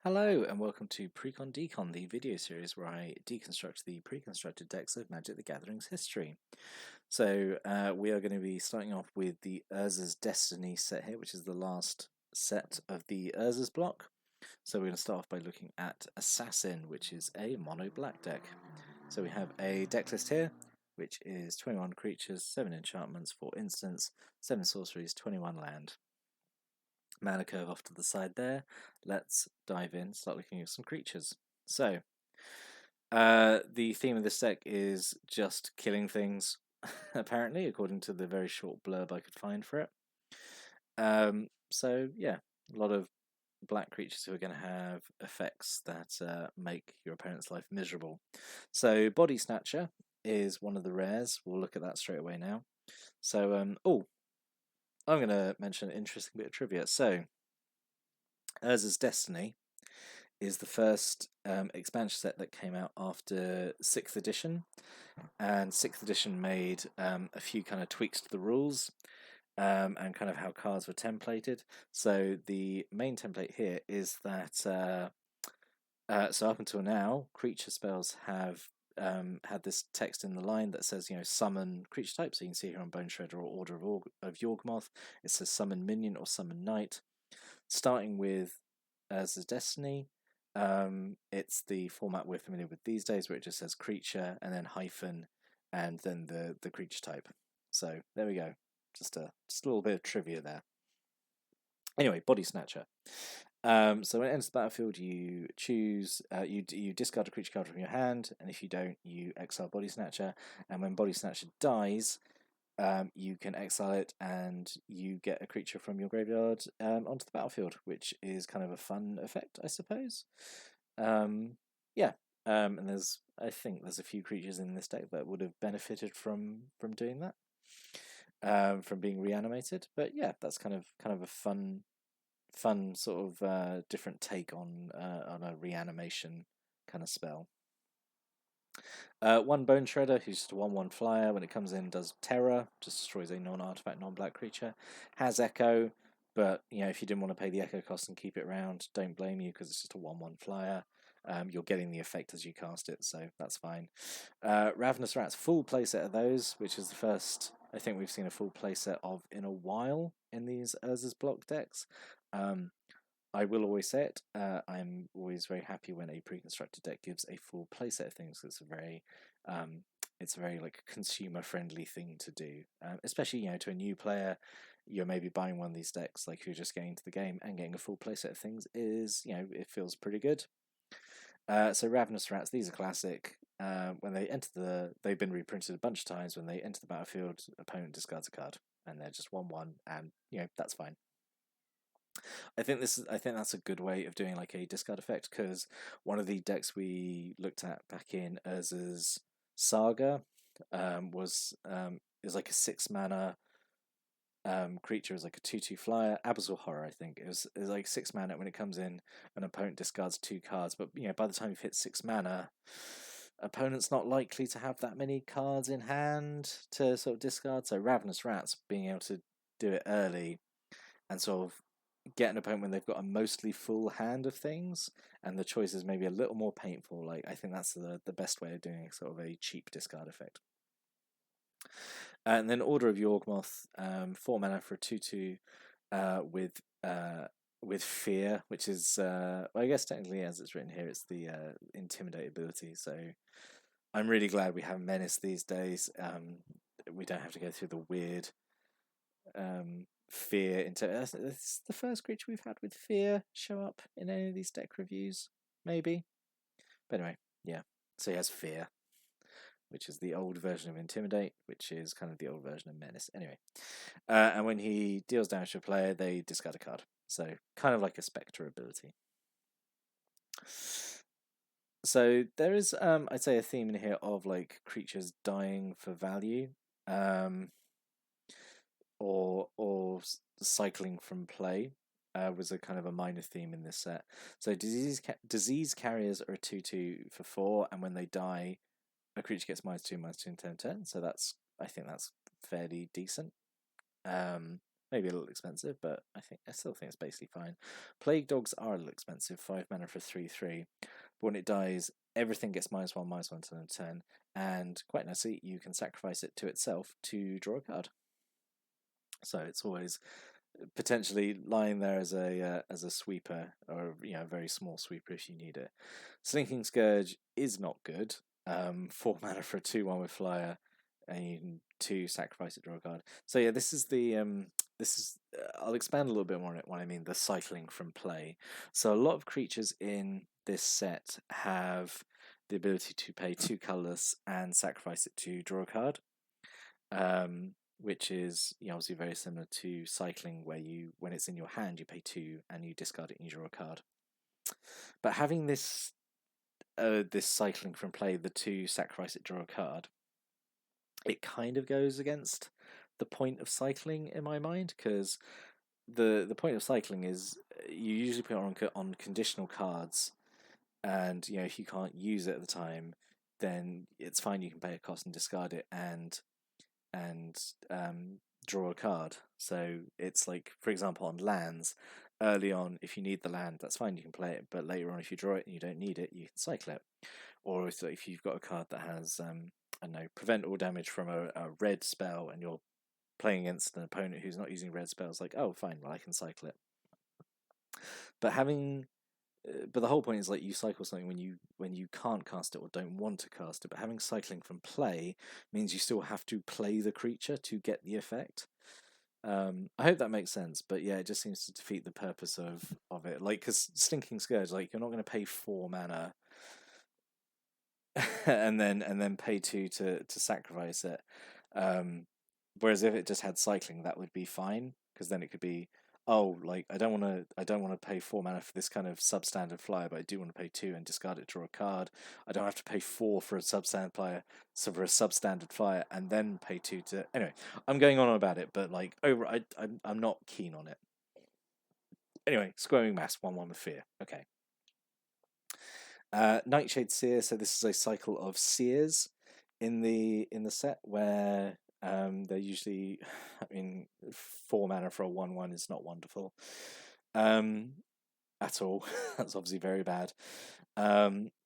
Hello and welcome to Precon Decon, the video series where I deconstruct the pre-constructed decks of Magic the Gathering's history. So we are going to be starting off with the Urza's Destiny set here, which is the last set of the Urza's block. So we're going to start off by looking at Assassin, which is a mono black deck. So we have a deck list here, which is 21 creatures, 7 enchantments, 4 instants, 7 sorceries, 21 land. Mana curve off to the side there. Let's dive in, start looking at some creatures. So, the theme of this deck is just killing things, apparently, according to the very short blurb I could find for it. So, yeah, a lot of black creatures who are going to have effects that make your opponent's life miserable. So, Body Snatcher is one of the rares. We'll look at that straight away now. So, I'm going to mention an interesting bit of trivia. So, Urza's Destiny is the first expansion set that came out after 6th edition, and 6th edition made a few kind of tweaks to the rules and kind of how cards were templated. So the main template here is that so up until now, creature spells have had this text in the line that says, summon creature type. So you can see here on Bone Shredder or Order of Yawgmoth, it says summon minion or summon knight. Starting with Urza's Destiny, it's the format we're familiar with these days, where it just says creature and then hyphen and then the creature type. So there we go. Just a little bit of trivia there. Anyway, Body Snatcher. So when it enters the battlefield, you choose you discard a creature card from your hand, and if you don't, you exile Body Snatcher. And when Body Snatcher dies, you can exile it, and you get a creature from your graveyard onto the battlefield, which is kind of a fun effect, I suppose. Yeah, and I think there's a few creatures in this deck that would have benefited from doing that, from being reanimated. But yeah, that's kind of a fun sort of different take on a reanimation kind of spell. One Bone Shredder, who's just a 1/1 flyer. When it comes in, does terror, just destroys a non-artifact, non-black creature. Has Echo, but if you didn't want to pay the Echo cost and keep it around, don't blame you because it's just a 1/1 flyer. You're getting the effect as you cast it, so that's fine. Ravenous Rats, full playset of those, which is the first I think we've seen a full playset of in a while in these Urza's block decks. I will always say it. I'm always very happy when a pre-constructed deck gives a full playset of things. It's a very like consumer-friendly thing to do, especially to a new player. You're maybe buying one of these decks, like you're just getting into the game and getting a full playset of things is it feels pretty good. So Ravenous Rats, these are classic. When they enter they've been reprinted a bunch of times. When they enter the battlefield, opponent discards a card, and they're just 1/1, and that's fine. I think that's a good way of doing like a discard effect, because one of the decks we looked at back in Urza's Saga is like a 6-mana creature, is like a 2/2 flyer, Abyssal Horror. I think it was like 6 mana. When it comes in, an opponent discards 2 cards, but by the time you've hit 6 mana, opponent's not likely to have that many cards in hand to sort of discard. So Ravenous Rats being able to do it early and sort of get an opponent when they've got a mostly full hand of things, and the choice is maybe a little more painful. Like, I think that's the best way of doing sort of a cheap discard effect. And then Order of Yawgmoth, 4 mana for a 2/2 with Fear, which is well, I guess technically as it's written here, it's the Intimidate ability. So I'm really glad we have Menace these days. We don't have to go through the weird Fear it's the first creature we've had with Fear show up in any of these deck reviews, maybe. But anyway, yeah. So he has Fear, which is the old version of Intimidate, which is kind of the old version of Menace. Anyway, and when he deals damage to a player, they discard a card. So kind of like a Spectre ability. So there is, I'd say, a theme in here of like creatures dying for value. Or cycling from play was a kind of a minor theme in this set. So disease carriers are a 2/2 for 4, and when they die, a creature gets -2/-2 and turn. So I think that's fairly decent. maybe a little expensive, but I still think it's basically fine. Plague Dogs are a little expensive, 5 mana for 3/3. But when it dies, everything gets -1/-1 till end of turn, and quite nicely, you can sacrifice it to itself to draw a card. So it's always potentially lying there as a sweeper, or a very small sweeper if you need it. Slinking Scourge is not good. 4 mana for a 2/1 with flyer, and you can 2 sacrifice it, draw a card. So yeah, this is I'll expand a little bit more on it when I mean the cycling from play. So a lot of creatures in this set have the ability to pay 2 colorless and sacrifice it to draw a card. Which is obviously very similar to cycling, where when it's in your hand, you pay 2 and you discard it and you draw a card. But having this cycling from play, the 2 sacrifice it, draw a card, it kind of goes against the point of cycling in my mind, because the point of cycling is you usually put it on conditional cards, and if you can't use it at the time, then it's fine. You can pay a cost and discard it and draw a card. So it's like, for example, on lands, early on, if you need the land, that's fine, you can play it, but later on, if you draw it and you don't need it, you can cycle it. Or if you've got a card that has, I don't know, prevent all damage from a red spell, and you're playing against an opponent who's not using red spells, like, oh, fine, well, I can cycle it. But the whole point is, like, you cycle something when you can't cast it or don't want to cast it. But having cycling from play means you still have to play the creature to get the effect. I hope that makes sense, but yeah, it just seems to defeat the purpose of it. Like, because Slinking Scourge, like, you're not going to pay 4 mana and then pay 2 to sacrifice it. Whereas if it just had cycling, that would be fine, because then it could be, oh, like, I don't want to pay 4 mana for this kind of substandard flyer, but I do want to pay 2 and discard it, draw a card. I don't have to pay 4 for a substandard flyer, so for a substandard flyer, and then pay 2 to. Anyway, I'm going on about it, but like I'm not keen on it. Anyway, Squaring Mass 1/1 with Fear. Okay. Nightshade Seer. So this is a cycle of seers in the set, where they're usually, 4 mana for a 1/1 is not wonderful at all. That's obviously very bad.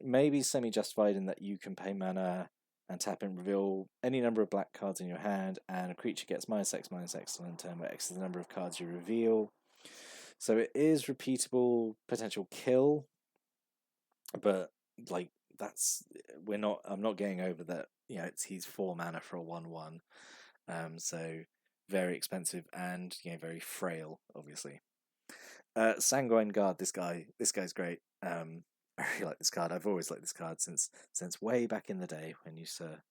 Maybe semi-justified in that you can pay mana and tap and reveal any number of black cards in your hand, and a creature gets -X/-X on turn, where X is the number of cards you reveal. So it is repeatable potential kill, but like I'm not getting over that. He's 4 mana for a 1/1, so very expensive and very frail, obviously. Sanguine Guard, this guy's great. I really like this card. I've always liked this card since way back in the day when you used to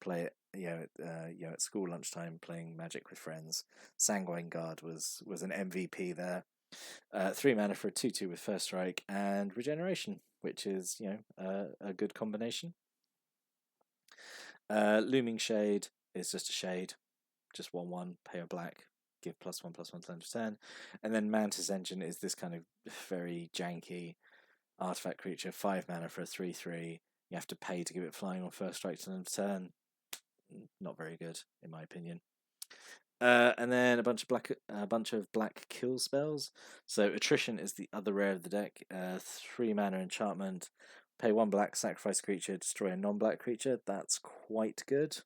play it, at school lunchtime, playing Magic with friends. Sanguine Guard was an MVP there. 3 mana for a 2/2 with First Strike and Regeneration, which is a good combination. Looming Shade is just a shade, just 1/1, pay a black, give +1/+1 to end of turn. And then Mantis Engine is this kind of very janky artifact creature, 5 mana for a 3/3. You have to pay to give it flying on First Strike to end of turn. Not very good, in my opinion. And then a bunch of black kill spells. So Attrition is the other rare of the deck. 3 mana enchantment. Pay 1 black, sacrifice a creature, destroy a non-black creature. That's quite good.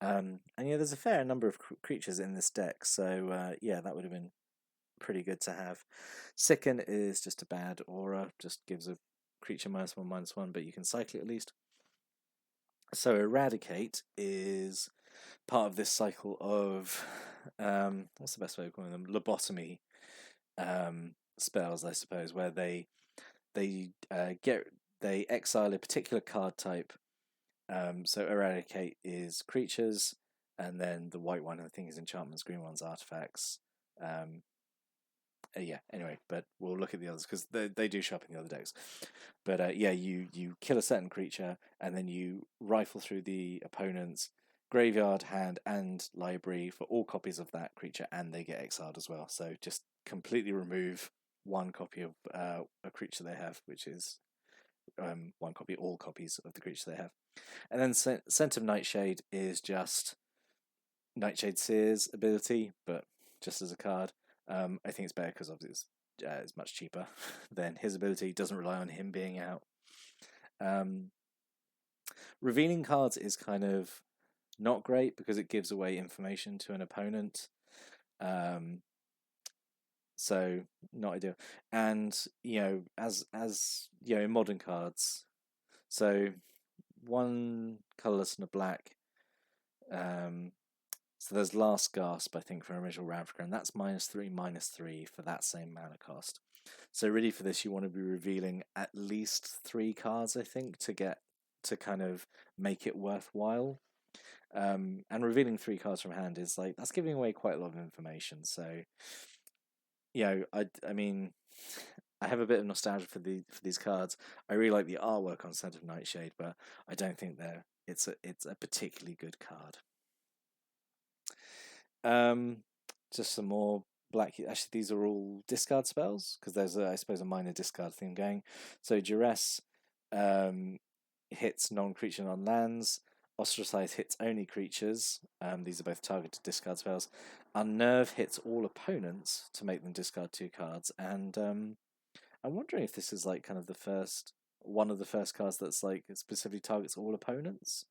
And there's a fair number of creatures in this deck, so that would have been pretty good to have. Sicken is just a bad aura, just gives a creature -1/-1, but you can cycle it at least. So Eradicate is part of this cycle of what's the best way of calling them? Lobotomy spells, I suppose, where they exile a particular card type. So Eradicate is creatures, and then the white one I think is enchantments, green one's artifacts. Anyway, but we'll look at the others because they do show up in the other decks. But you kill a certain creature, and then you rifle through the opponent's graveyard, hand, and library for all copies of that creature, and they get exiled as well. So just completely remove 1 copy of a creature they have, which is 1 copy, all copies of the creature they have. And then Scent of Nightshade is just Nightshade Seer's ability, but just as a card. I think it's better because obviously it's much cheaper than his ability. Doesn't rely on him being out. Revealing cards is kind of not great because it gives away information to an opponent. So not ideal. And as in modern cards, so one colourless and a black. So there's Last Gasp, I think, for original Ravnica, and that's -3/-3 for that same mana cost. So really for this, you want to be revealing at least 3 cards, I think, to kind of make it worthwhile. And revealing 3 cards from hand is like, that's giving away quite a lot of information. So, I mean, I have a bit of nostalgia for these cards. I really like the artwork on Scent of Nightshade, but I don't think it's a particularly good card. Just some more black. Actually, these are all discard spells because there's I suppose a minor discard theme going. So Duress hits non-creature non-lands. Ostracize hits only creatures. These are both targeted discard spells. Unnerve hits all opponents to make them discard 2 cards. And I'm wondering if this is like kind of one of the first cards that's like it specifically targets all opponents.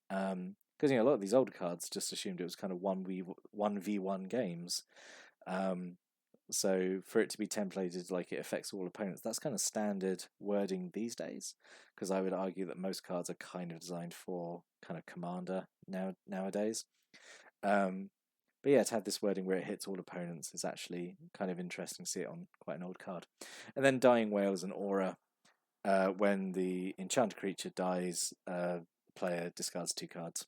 Because a lot of these older cards just assumed it was kind of 1v1 games. So for it to be templated like it affects all opponents, that's kind of standard wording these days. Because I would argue that most cards are kind of designed for kind of commander nowadays. But yeah, to have this wording where it hits all opponents is actually kind of interesting to see it on quite an old card. And then Dying Whale is an aura. When the enchanted creature dies, player discards 2 cards.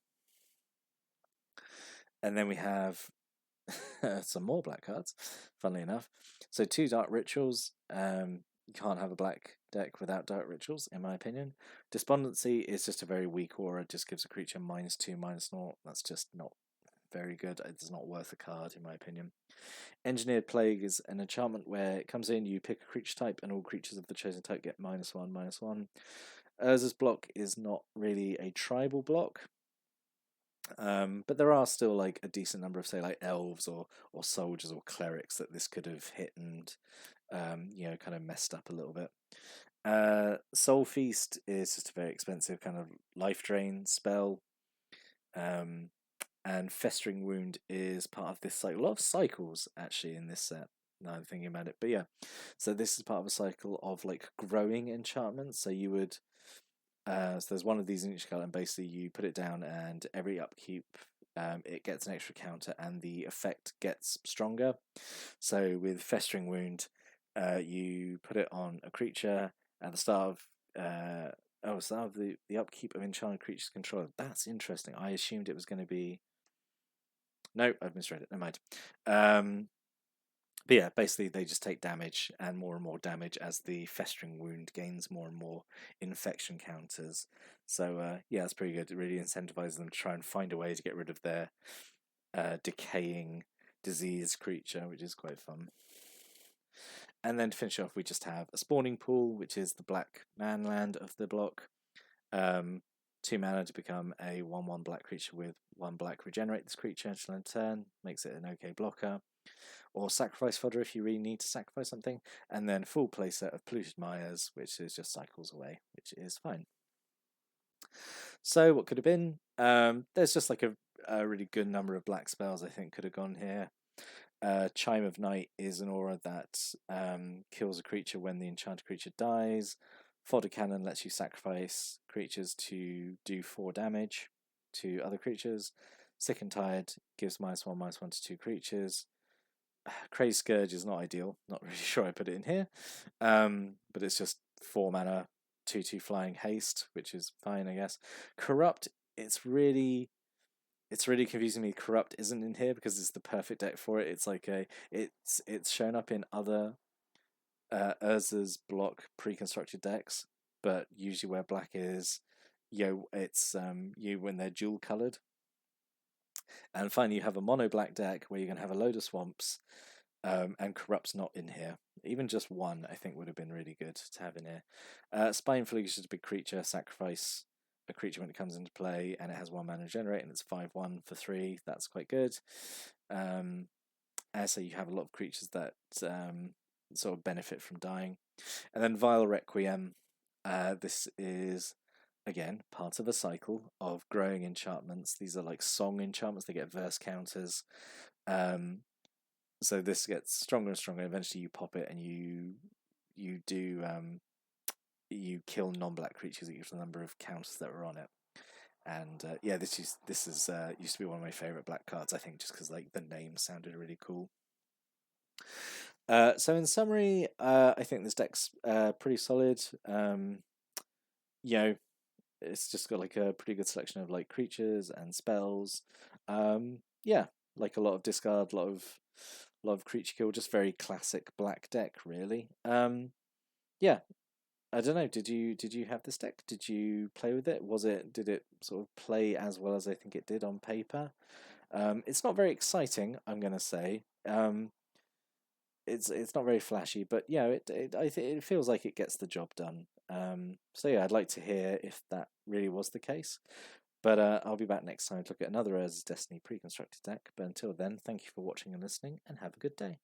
And then we have some more black cards, funnily enough. So 2 Dark Rituals. You can't have a black deck without Dark Rituals, in my opinion. Despondency is just a very weak aura. It just gives a creature -2/-0. That's just not very good. It's not worth a card, in my opinion. Engineered Plague is an enchantment where it comes in, you pick a creature type, and all creatures of the chosen type get -1/-1. Urza's block is not really a tribal block. But there are still like a decent number of, say, like elves or soldiers or clerics that this could have hit and kind of messed up a little bit. Soul Feast is just a very expensive kind of life drain spell. And Festering Wound is part of this cycle. A lot of cycles actually in this set. Now I'm thinking about it, but yeah. So this is part of a cycle of like growing enchantments. So you would. So there's one of these in each card, and basically you put it down, and every upkeep it gets an extra counter, and the effect gets stronger. So with Festering Wound, you put it on a creature at the start of the upkeep of enchanted creatures control. That's interesting. I assumed it was going to be. No, I've misread it. Never mind. But yeah, basically they just take damage and more damage as the Festering Wound gains more and more infection counters. So yeah, that's pretty good. It really incentivizes them to try and find a way to get rid of their decaying, diseased creature, which is quite fun. And then to finish off, we just have a Spawning Pool, which is the black man land of the block. 2 mana to become a 1/1 black creature with 1 black. Regenerate this creature until end turn, makes it an okay blocker. Or sacrifice fodder if you really need to sacrifice something, and then full playset of Polluted Mires, which is just cycles away, which is fine. So what could have been? There's just like a really good number of black spells I think could have gone here. Chime of Night is an aura that kills a creature when the enchanted creature dies. Fodder Cannon lets you sacrifice creatures to do 4 damage to other creatures. Sick and Tired gives -1/-1 to 2 creatures. Crazed Scourge is not ideal. Not really sure I put it in here. But it's just 4 mana, 2/2 flying haste, which is fine, I guess. Corrupt, it's really confusing me. Corrupt isn't in here because it's the perfect deck for it. It's like it's shown up in other Urza's block pre-constructed decks, but usually where black is, it's when they're dual coloured. And finally, you have a mono black deck where you're going to have a load of swamps, and Corrupt's not in here. Even just one, I think, would have been really good to have in here. Spineflux is just a big creature. Sacrifice a creature when it comes into play, and it has 1 mana generate, and it's 5/1 for 3. That's quite good. so you have a lot of creatures that sort of benefit from dying. And then Vile Requiem. This is again part of a cycle of growing enchantments. These are like song enchantments. They get verse counters. So this gets stronger and stronger. Eventually, you pop it and you do you kill non-black creatures equal to the number of counters that were on it. And yeah, this is used to be one of my favorite black cards. I think just because like the name sounded really cool. So in summary, I think this deck's pretty solid. You know, it's just got like a pretty good selection of like creatures and spells. Yeah, like a lot of discard, a lot of creature kill, just very classic black deck, really. Yeah, I don't know. Did you have this deck? Did you play with it? Did it sort of play as well as I think it did on paper? It's not very exciting, I'm gonna say. It's not very flashy, but yeah, it feels like it gets the job done. So yeah, I'd like to hear if that really was the case. But I'll be back next time to look at another Urza's Destiny pre-constructed deck. But until then, thank you for watching and listening, and have a good day.